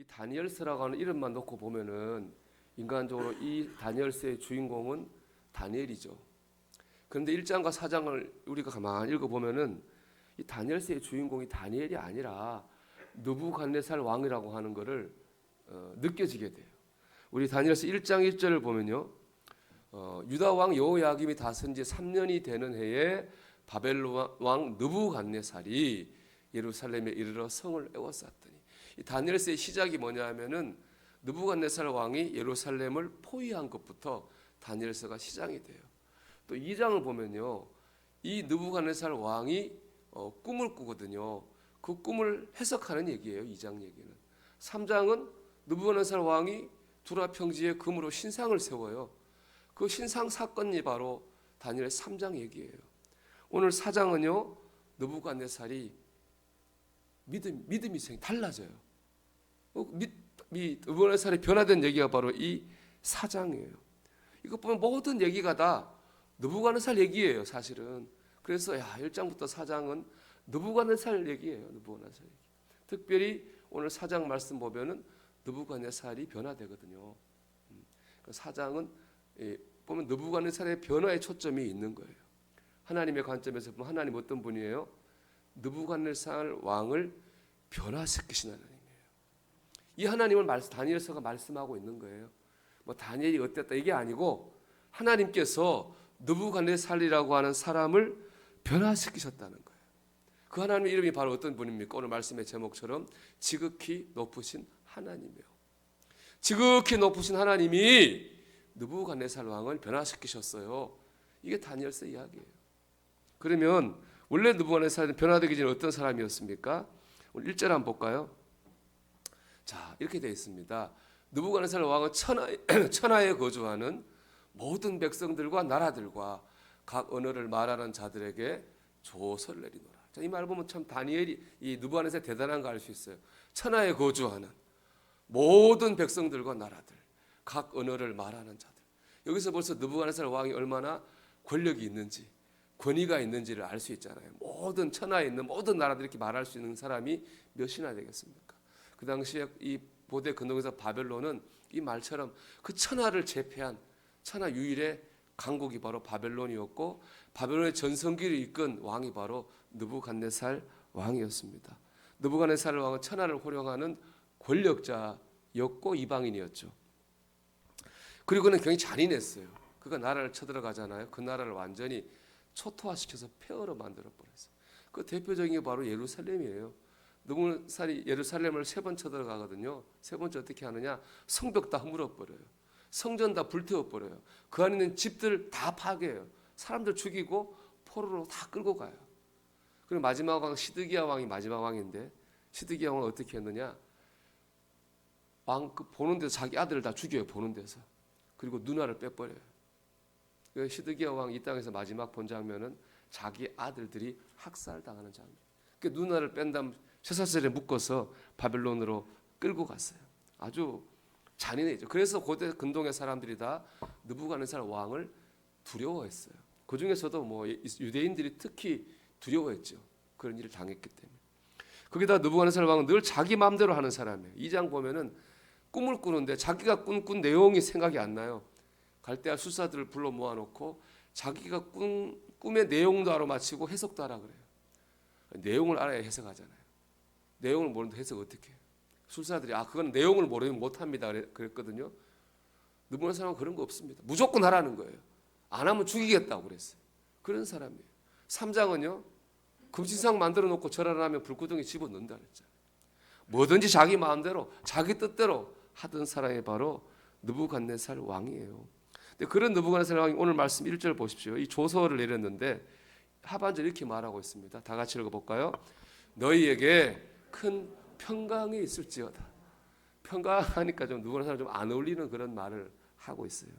다니엘서라고 하는 이름만 놓고 보면은 인간적으로 이 다니엘서의 주인공은 다니엘이죠. 그런데 1장과 4장을 우리가 가만히 읽어보면은 이 다니엘서의 주인공이 다니엘이 아니라 느부갓네살 왕이라고 하는 것을 느껴지게 돼요. 우리 다니엘서 1장 1절을 보면요, 유다 왕 여호야김이 다스린 지 3년이 되는 해에 바벨론 왕 느부갓네살이 예루살렘에 이르러 성을 에워쌌더니, 이 다니엘서의 시작이 뭐냐 하면은 느부갓네살 왕이 예루살렘을 포위한 것부터 다니엘서가 시작이 돼요. 또 2장을 보면요, 이 느부갓네살 왕이 꿈을 꾸거든요. 그 꿈을 해석하는 얘기예요. 2장 얘기는. 3장은 느부갓네살 왕이 두라 평지에 금으로 신상을 세워요. 그 신상 사건이 바로 다니엘 3장 얘기예요. 오늘 4장은요, 느부갓네살이 믿음이 달라져요. 느부갓네살이 변화된 얘기가 바로 이 4장이에요. 이것 보면 모든 얘기가 다 느부갓네살 얘기예요, 사실은. 그래서 1장부터 4장은 느부갓네살 얘기예요. 느부갓네살 얘기. 특별히 오늘 4장 말씀 보면은 느부갓네살이 변화되거든요. 4장은 보면 느부갓네살의 변화에 초점이 있는 거예요. 하나님의 관점에서 보면 하나님 어떤 분이에요? 느부갓네살 왕을 변화시키신 하나님이에요. 이 하나님을 다니엘서가 말씀하고 있는 거예요. 뭐 다니엘이 어땠다 이게 아니고 하나님께서 느부갓네살이라고 하는 사람을 변화시키셨다는 거예요. 그 하나님의 이름이 바로 어떤 분입니까? 오늘 말씀의 제목처럼 지극히 높으신 하나님이에요. 지극히 높으신 하나님이 느부갓네살 왕을 변화시키셨어요. 이게 다니엘서 이야기예요. 그러면 원래 느부갓네살은 변화되기 전에 어떤 사람이었습니까? 오늘 1절 한번 볼까요? 자, 이렇게 되어 있습니다. 느부갓네살 왕은 천하에 거주하는 모든 백성들과 나라들과 각 언어를 말하는 자들에게 조서를 내리노라. 자, 이 말 보면 참 다니엘이 이 느부갓네살 대단한 거 알 수 있어요. 천하에 거주하는 모든 백성들과 나라들, 각 언어를 말하는 자들. 여기서 벌써 느부갓네살 왕이 얼마나 권력이 있는지, 권위가 있는지를 알 수 있잖아요. 모든 천하에 있는 모든 나라들 이렇게 말할 수 있는 사람이 몇이나 되겠습니까? 그 당시에 이 보대 근동에서 바벨론은 이 말처럼 그 천하를 제패한 천하 유일의 강국이 바로 바벨론이었고, 바벨론의 전성기를 이끈 왕이 바로 느부갓네살 왕이었습니다. 느부갓네살 왕은 천하를 호령하는 권력자였고 이방인이었죠. 그리고 그는 굉장히 잔인했어요. 그가 나라를 쳐들어가잖아요. 그 나라를 완전히 초토화시켜서 폐허로 만들어버렸어요. 그 대표적인 게 바로 예루살렘이에요. 느부갓네살이 예루살렘을 3번 쳐들어가거든요. 3번째 어떻게 하느냐? 성벽 다 허물어버려요. 성전 다 불태워버려요. 그 안에 있는 집들 다 파괴해요. 사람들 죽이고 포로로 다 끌고 가요. 그리고 마지막 왕 시드기야 왕이 마지막 왕인데, 시드기야 왕은 어떻게 했느냐? 왕 보는 데서 자기 아들을 다 죽여요. 보는 데서. 그리고 누나를 빼버려요. 시드기야 왕이 이 땅에서 마지막 본 장면은 자기 아들들이 학살당하는 장면. 그 누나를 뺀 다음 쇠사슬에 묶어서 바벨론으로 끌고 갔어요. 아주 잔인해죠. 그래서 고대 근동의 사람들이 다 느부갓네살 왕을 두려워했어요. 그 중에서도 뭐 유대인들이 특히 두려워했죠. 그런 일을 당했기 때문에. 거기다 느부갓네살 왕은 늘 자기 마음대로 하는 사람이에요. 2장 보면은 꿈을 꾸는데 자기가 꾼 내용이 생각이 안 나요. 갈대아 술사들을 불러 모아놓고 자기가 꾼 꿈의 내용도 알아맞히고 해석도 하라 그래요. 내용을 알아야 해석하잖아요. 내용을 모르는데 해석 어떻게 해요? 술사들이 그건 내용을 모르면 못합니다 그랬거든요. 느부갓네살은 그런 거 없습니다. 무조건 하라는 거예요. 안 하면 죽이겠다고 그랬어요. 그런 사람이에요. 3장은요, 금신상 만들어 놓고 절 안 하면 불구덩이 집어넣는다 그랬잖아요. 뭐든지 자기 마음대로 자기 뜻대로 하던 사람이 바로 느부갓네살 왕이에요. 근데 그런 느부갓네살 왕이 오늘 말씀 1절 보십시오. 이 조서를 내렸는데 하반절 이렇게 말하고 있습니다. 다 같이 읽어볼까요? 너희에게 큰 평강이 있을지어다. 평강하니까 좀 누구나 사람 좀 안 어울리는 그런 말을 하고 있어요.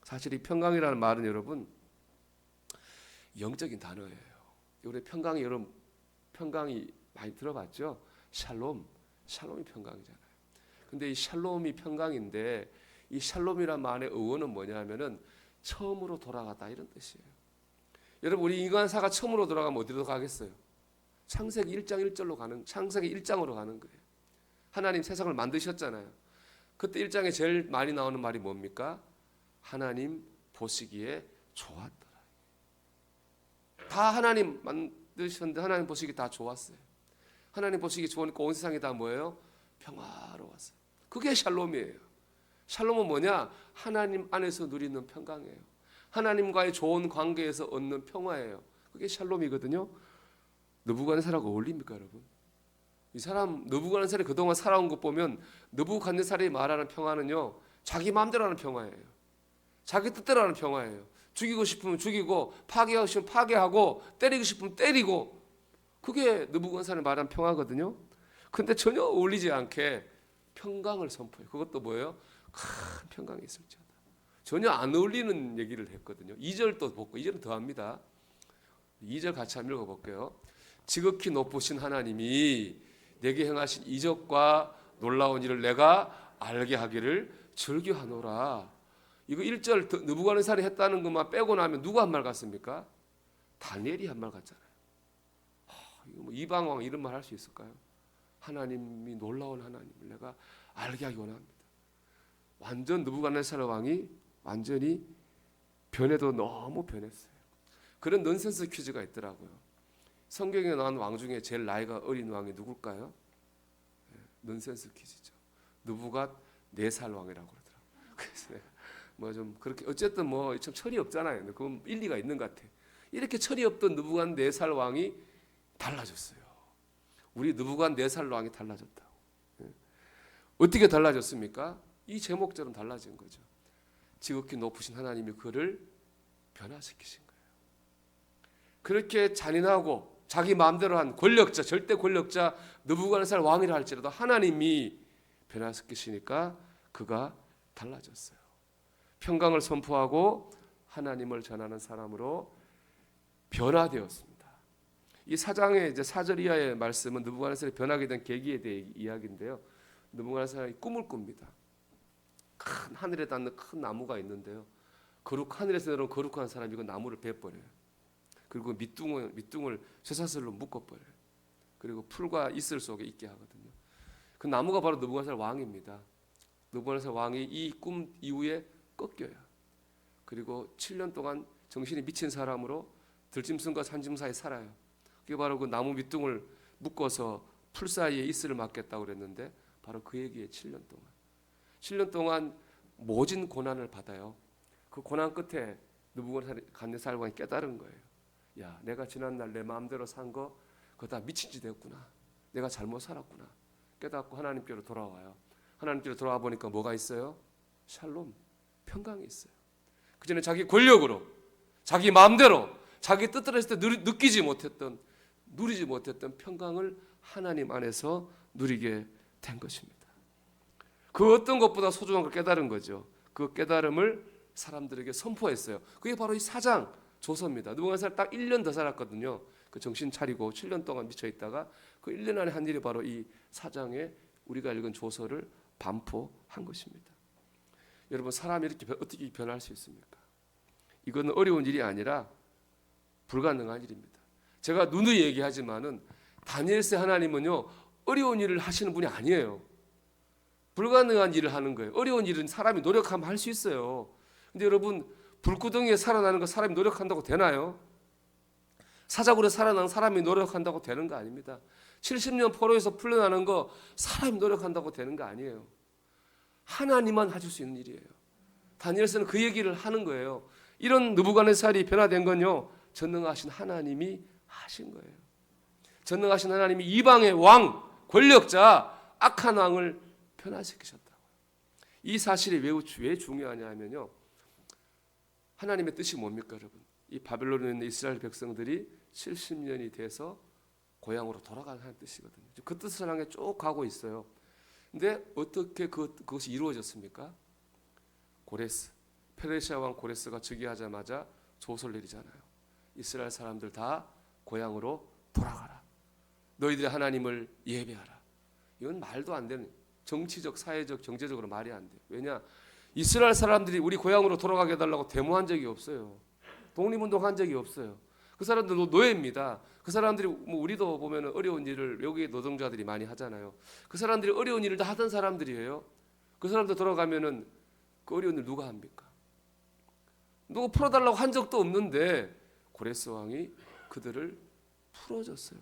사실 이 평강이라는 말은 여러분 영적인 단어예요. 우리 평강이 여러분 평강이 많이 들어봤죠? 샬롬이 평강이잖아요. 근데 이 샬롬이 평강인데 이 샬롬이란 말의 어원은 뭐냐면은 처음으로 돌아가다 이런 뜻이에요. 여러분 우리 인간사가 처음으로 돌아가면 어디로 가겠어요? 창세기 1장 1절로 가는 창세기 1장으로 가는 거예요. 하나님 세상을 만드셨잖아요. 그때 1장에 제일 많이 나오는 말이 뭡니까? 하나님 보시기에 좋았더라. 다 하나님 만드셨는데 하나님 보시기 다 좋았어요. 하나님 보시기 좋으니까 온 세상이 다 뭐예요? 평화로웠어요. 그게 샬롬이에요. 샬롬은 뭐냐? 하나님 안에서 누리는 평강이에요. 하나님과의 좋은 관계에서 얻는 평화예요. 그게 샬롬이거든요. 느부갓네살하고 어울립니까, 여러분? 이 사람 느부갓네살이 그동안 살아온 것 보면 느부갓네살이 말하는 평화는요, 자기 마음대로 하는 평화예요. 자기 뜻대로 하는 평화예요. 죽이고 싶으면 죽이고, 파괴하고 싶으면 파괴하고, 때리고 싶으면 때리고, 그게 느부갓네살이 말하는 평화거든요. 근데 전혀 어울리지 않게 평강을 선포해요. 그것도 뭐예요? 큰 평강이 있을지어다. 전혀 안 어울리는 얘기를 했거든요. 2절도 보고 2절은 더합니다. 2절 같이 한번 읽어볼게요. 지극히 높으신 하나님이 내게 행하신 이적과 놀라운 일을 내가 알게 하기를 즐겨하노라. 이거 1절 느부갓네살이 했다는 것만 빼고 나면 누가 한 말 같습니까? 다니엘이 한 말 같잖아요. 이거 뭐 이방왕 이런 말 할 수 있을까요? 하나님이 놀라운 하나님을 내가 알게 하기 원합니다. 완전 느부갓네살 왕이 완전히 변해도 너무 변했어요. 그런 넌센스 퀴즈가 있더라고요. 성경에 나온 왕 중에 제일 나이가 어린 왕이 누굴까요? 넌센스 퀴즈죠. 느부갓 4살 왕이라고 그러더라고요. 그래서 뭐 좀 그렇게 어쨌든 뭐 좀 철이 없잖아요. 그건 일리가 있는 것 같아. 이렇게 철이 없던 느부갓 4살 왕이 달라졌어요. 우리 느부갓 4살 왕이 달라졌다고. 어떻게 달라졌습니까? 이 제목처럼 달라진 거죠. 지극히 높으신 하나님이 그를 변화시키신 거예요. 그렇게 잔인하고 자기 마음대로 한 권력자, 절대 권력자 느부갓네살 왕이라 할지라도 하나님이 변화시키시니까 그가 달라졌어요. 평강을 선포하고 하나님을 전하는 사람으로 변화되었습니다. 이 4장의 이제 4절 이하의 말씀은 느부갓네살이 변하게 된 계기에 대해 이야기인데요. 느부갓네살이 꿈을 꿉니다. 큰 하늘에 닿는 큰 나무가 있는데요. 하늘에서 내려온 거룩한 사람이 그 나무를 베버려요. 그리고 밑둥을 쇠사슬로 묶어버려요. 그리고 풀과 이슬 속에 있게 하거든요. 그 나무가 바로 느부갓네살 왕입니다. 느부갓네살 왕이 이 꿈 이후에 꺾여요. 그리고 7년 동안 정신이 미친 사람으로 들짐승과 산짐 사이에 살아요. 그게 바로 그 나무 밑둥을 묶어서 풀 사이에 이슬을 막겠다고 그랬는데 바로 그 얘기에 7년 동안 모진 고난을 받아요. 그 고난 끝에 느부갓네살 왕이 깨달은 거예요. 야, 내가 지난날 내 마음대로 산 거 그거 다 미친 짓 했구나. 내가 잘못 살았구나. 깨닫고 하나님께로 돌아와요. 하나님께로 돌아와 보니까 뭐가 있어요? 샬롬, 평강이 있어요. 그전에 자기 권력으로, 자기 마음대로, 자기 뜻대로 했을 때 누리지 못했던 평강을 하나님 안에서 누리게 된 것입니다. 그 어떤 것보다 소중한 걸 깨달은 거죠. 그 깨달음을 사람들에게 선포했어요. 그게 바로 이 4장 조서입니다. 느부갓네살 딱 1년 더 살았거든요. 그 정신 차리고 7년 동안 미쳐 있다가 그 1년 안에 한 일이 바로 이 4장에 우리가 읽은 조서를 반포한 것입니다. 여러분, 사람이 이렇게 어떻게 변할 수 있습니까? 이건 어려운 일이 아니라 불가능한 일입니다. 제가 누누이 얘기하지만은 다니엘서 하나님은요, 어려운 일을 하시는 분이 아니에요. 불가능한 일을 하는 거예요. 어려운 일은 사람이 노력하면 할 수 있어요. 근데 여러분, 불구덩이에 살아나는 거 사람이 노력한다고 되나요? 사자굴에 살아난 사람이 노력한다고 되는 거 아닙니다. 70년 포로에서 풀려나는 거 사람이 노력한다고 되는 거 아니에요. 하나님만 하실 수 있는 일이에요. 다니엘서는 그 얘기를 하는 거예요. 이런 느부갓네살이 변화된 건요, 전능하신 하나님이 하신 거예요. 전능하신 하나님이 이방의 왕, 권력자, 악한 왕을 변화시키셨다고요. 이 사실이 왜 중요하냐 하면요, 하나님의 뜻이 뭡니까, 여러분? 이 바벨론에 있는 이스라엘 백성들이 70년이 돼서 고향으로 돌아가는 하는 뜻이거든요. 그 뜻을 향해 쭉 가고 있어요. 근데 어떻게 그것이 이루어졌습니까? 고레스, 페르시아 왕 고레스가 즉위하자마자 조서를 내리잖아요. 이스라엘 사람들 다 고향으로 돌아가라. 너희들이 하나님을 예배하라. 이건 말도 안 되는, 정치적, 사회적, 경제적으로 말이 안 돼요. 왜냐? 이스라엘 사람들이 우리 고향으로 돌아가게 해달라고 데모한 적이 없어요. 독립운동한 적이 없어요. 그 사람들도 노예입니다. 그 사람들이 뭐 우리도 보면 어려운 일을 외국의 노동자들이 많이 하잖아요. 그 사람들이 어려운 일을 다 하던 사람들이에요. 그 사람들 돌아가면은 그 어려운 일 누가 합니까? 누구 풀어달라고 한 적도 없는데 고레스 왕이 그들을 풀어줬어요.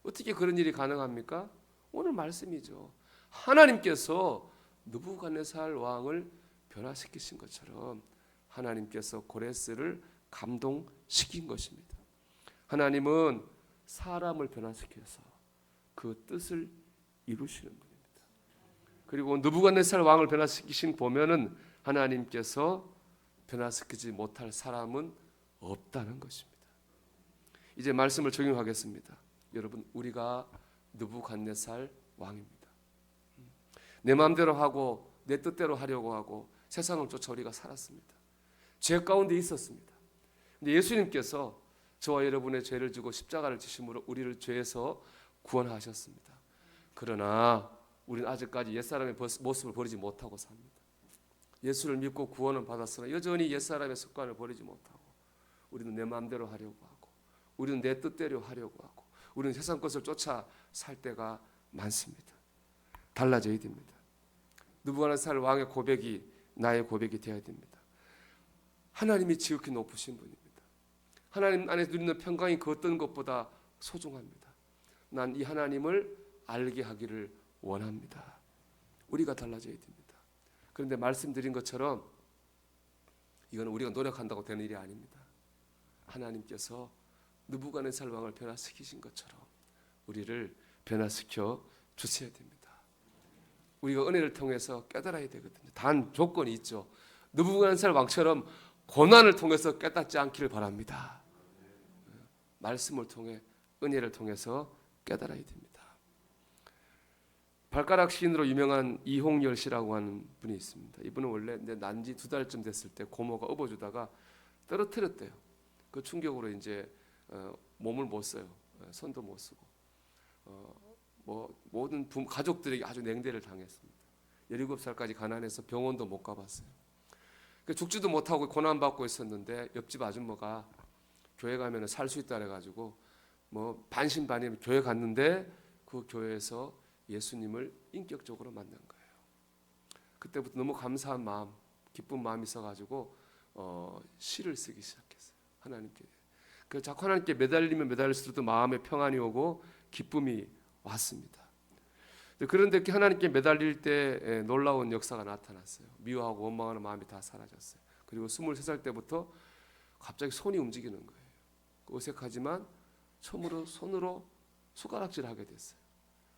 어떻게 그런 일이 가능합니까? 오늘 말씀이죠. 하나님께서 느부갓네살 왕을 변화시키신 것처럼 하나님께서 고레스를 감동시킨 것입니다. 하나님은 사람을 변화시켜서 그 뜻을 이루시는 분입니다. 그리고 느부갓네살 왕을 변화시키신 보면은 하나님께서 변화시키지 못할 사람은 없다는 것입니다. 이제 말씀을 적용하겠습니다. 여러분, 우리가 느부갓네살 왕입니다. 내 마음대로 하고 내 뜻대로 하려고 하고 세상을 쫓아 우리가 살았습니다. 죄 가운데 있었습니다. 근데 예수님께서 저와 여러분의 죄를 지고 십자가를 지심으로 우리를 죄에서 구원하셨습니다. 그러나 우리는 아직까지 옛사람의 모습을 버리지 못하고 삽니다. 예수를 믿고 구원을 받았으나 여전히 옛사람의 습관을 버리지 못하고 우리는 내 마음대로 하려고 하고 우리는 내 뜻대로 하려고 하고 우리는 세상 것을 쫓아 살 때가 많습니다. 달라져야 됩니다. 느부갓네살 왕의 고백이 나의 고백이 되어야 됩니다. 하나님이 지극히 높으신 분입니다. 하나님 안에 누리는 평강이 그 어떤 것보다 소중합니다. 난 이 하나님을 알게 하기를 원합니다. 우리가 달라져야 됩니다. 그런데 말씀드린 것처럼 이건 우리가 노력한다고 되는 일이 아닙니다. 하나님께서 느부갓네살 왕을 변화시키신 것처럼 우리를 변화시켜 주셔야 됩니다. 우리가 은혜를 통해서 깨달아야 되거든요. 단 조건이 있죠. 느부갓네살 왕처럼 고난을 통해서 깨닫지 않기를 바랍니다. 말씀을 통해 은혜를 통해서 깨달아야 됩니다. 발가락 시인으로 유명한 이홍열 씨라고 하는 분이 있습니다. 이분은 원래 난지 2달쯤 됐을 때 고모가 업어주다가 떨어뜨렸대요. 그 충격으로 이제 몸을 못 써요. 손도 못 쓰고 모든 가족들에게 아주 냉대를 당했습니다. 17살까지 가난해서 병원도 못 가봤어요. 죽지도 못하고 고난받고 있었는데 옆집 아줌마가 교회 가면 살 수 있다 그래가지고 뭐 반신반의 교회 갔는데 그 교회에서 예수님을 인격적으로 만난 거예요. 그때부터 너무 감사한 마음, 기쁜 마음이 있어가지고 시를 쓰기 시작했어요. 하나님께. 자꾸 하나님께 매달리면 매달릴수록 마음에 평안이 오고 기쁨이 왔습니다. 그런데 하나님께 매달릴 때 놀라운 역사가 나타났어요. 미워하고 원망하는 마음이 다 사라졌어요. 그리고 23살 때부터 갑자기 손이 움직이는 거예요. 어색하지만 처음으로 손으로 숟가락질을 하게 됐어요.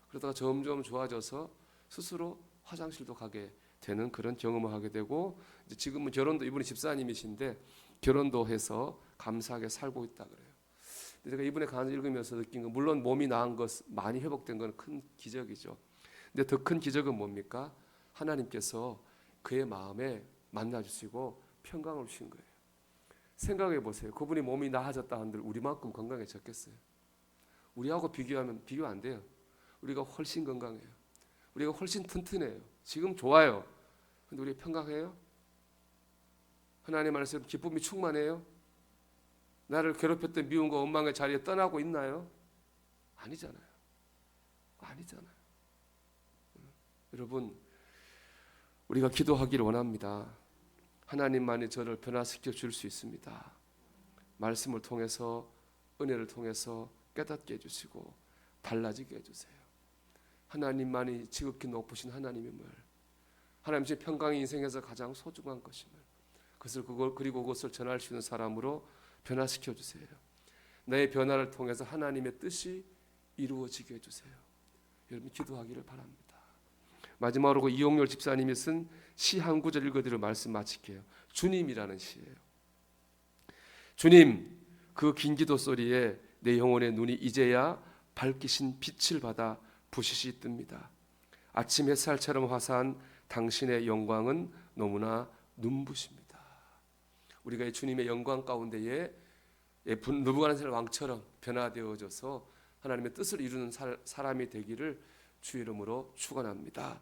그러다가 점점 좋아져서 스스로 화장실도 가게 되는 그런 경험을 하게 되고 이제 지금은 결혼도 이분이 집사님이신데 결혼도 해서 감사하게 살고 있다 그래요. 제가 이분의 간을 읽으면서 느낀 건 물론 몸이 나은 것 많이 회복된 건 큰 기적이죠. 근데 더 큰 기적은 뭡니까? 하나님께서 그의 마음에 만나주시고 평강을 주신 거예요. 생각해 보세요. 그분이 몸이 나아졌다 한들 우리만큼 건강해졌겠어요? 우리하고 비교하면 비교 안 돼요. 우리가 훨씬 건강해요. 우리가 훨씬 튼튼해요. 지금 좋아요. 근데 우리 평강해요? 하나님 안에서 기쁨이 충만해요? 나를 괴롭혔던 미움과 원망의 자리에 떠나고 있나요? 아니잖아요. 아니잖아요. 여러분, 우리가 기도하기를 원합니다. 하나님만이 저를 변화시켜 줄 수 있습니다. 말씀을 통해서 은혜를 통해서 깨닫게 해주시고 달라지게 해주세요. 하나님만이 지극히 높으신 하나님임을, 하나님의 평강이 인생에서 가장 소중한 것임을, 그리고 그것을 전할 수 있는 사람으로 변화시켜 주세요. 나의 변화를 통해서 하나님의 뜻이 이루어지게 해주세요. 여러분 기도하기를 바랍니다. 마지막으로 이홍열 집사님이 쓴 시 한 구절 읽어드리고 말씀 마칠게요. 주님이라는 시예요. 주님, 그 긴 기도 소리에 내 영혼의 눈이 이제야 밝기신 빛을 받아 부시시 뜹니다. 아침 햇살처럼 화사한 당신의 영광은 너무나 눈부십니다. 우리가 이 주님의 영광 가운데에 느부갓네살 왕처럼 변화되어져서 하나님의 뜻을 이루는 사람이 되기를 주 이름으로 축원합니다.